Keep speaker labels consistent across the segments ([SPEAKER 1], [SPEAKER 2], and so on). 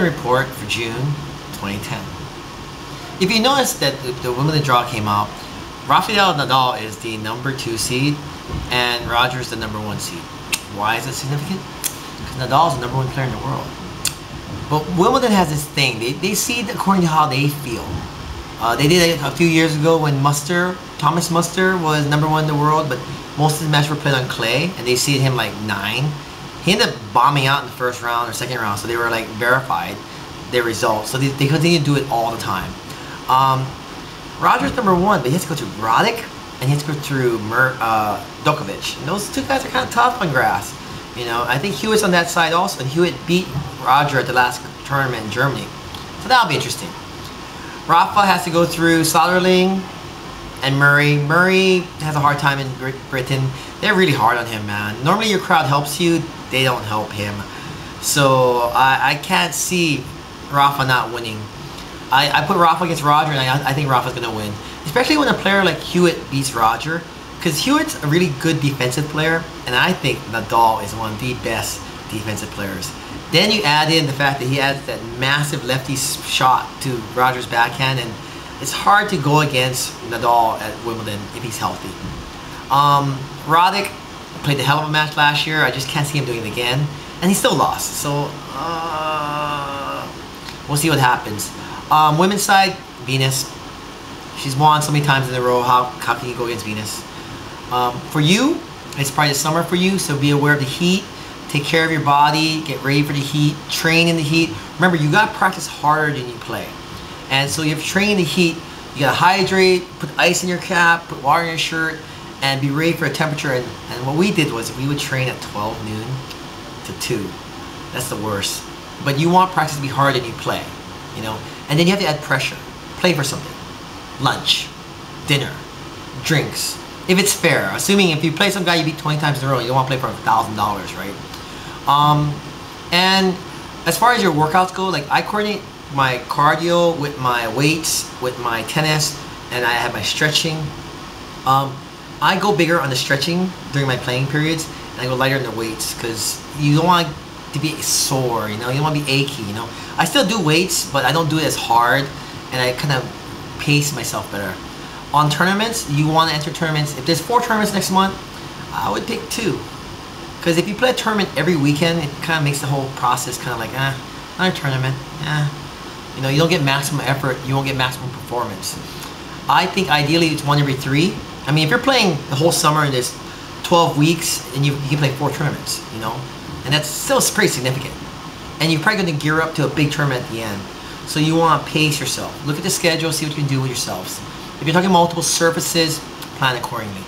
[SPEAKER 1] Report for June 2010. If you notice that the Wimbledon draw came out, Rafael Nadal is the #2 seed and Roger's the #1 seed. Why is it significant? Because Nadal is the #1 player in the world. But Wimbledon has this thing. They see it according to how they feel. They did it a few years ago when Thomas Muster was #1 in the world, but most of the matches were played on clay, and they seeded him like 9. He ended up bombing out in the first round or second round, so they were like verified their results. So they continue to do it all the time. Roger's #1, but he has to go through Roddick and he has to go through Djokovic. And those two guys are kind of tough on grass. You know, I think Hewitt's on that side also, and Hewitt beat Roger at the last tournament in Germany. So that'll be interesting. Rafa has to go through Soderling and Murray. Murray has a hard time in Britain. They're really hard on him, man. Normally your crowd helps you, they don't help him. So I can't see Rafa not winning. I put Rafa against Roger, and I think Rafa's going to win. Especially when a player like Hewitt beats Roger. Because Hewitt's a really good defensive player, and I think Nadal is one of the best defensive players. Then you add in the fact that he adds that massive lefty shot to Roger's backhand, and it's hard to go against Nadal at Wimbledon if he's healthy. Roddick played a hell of a match last year. I just can't see him doing it again. And he still lost. So, we'll see what happens. Women's side, Venus. She's won so many times in a row. How can you go against Venus? For you, it's probably the summer for you, so be aware of the heat. Take care of your body. Get ready for the heat. Train in the heat. Remember, you got to practice harder than you play. And so if you train in the heat, you got to hydrate, put ice in your cap, put water in your shirt, and be ready for a temperature. And what we did was we would train at 12 noon to 2. That's the worst. But you want practice to be harder than you play, you know. And then you have to add pressure. Play for something. Lunch, dinner, drinks. If it's fair, assuming if you play some guy you beat 20 times in a row, you don't want to play for $1,000, right? And as far as your workouts go, like I coordinate my cardio with my weights, with my tennis, and I have my stretching. I go bigger on the stretching during my playing periods, and I go lighter on the weights because you don't want to be sore, you know, you don't want to be achy, you know. I still do weights, but I don't do it as hard, and I kind of pace myself better. On tournaments, you want to enter tournaments. If there's 4 tournaments next month, I would pick 2. Because if you play a tournament every weekend, it kind of makes the whole process kind of like, another tournament, You know, you don't get maximum effort, you won't get maximum performance. I think ideally it's 1 every 3. I mean, if you're playing the whole summer and there's 12 weeks and you can play 4 tournaments, you know, and that's still pretty significant. And you're probably going to gear up to a big tournament at the end. So you want to pace yourself. Look at the schedule, see what you can do with yourselves. If you're talking multiple surfaces, plan accordingly.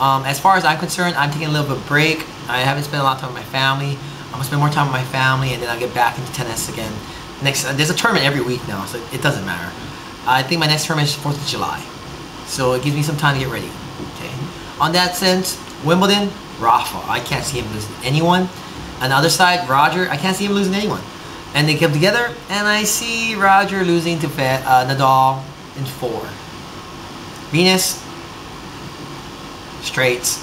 [SPEAKER 1] As far as I'm concerned, I'm taking a little bit of a break. I haven't spent a lot of time with my family. I'm going to spend more time with my family, and then I'll get back into tennis again. There's a tournament every week now, so it doesn't matter. I think my next tournament is 4th of July. So it gives me some time to get ready. Okay. On that sense, Wimbledon, Rafa. I can't see him losing anyone. On the other side, Roger, I can't see him losing anyone. And they come together, and I see Roger losing to Nadal in 4. Venus, straights.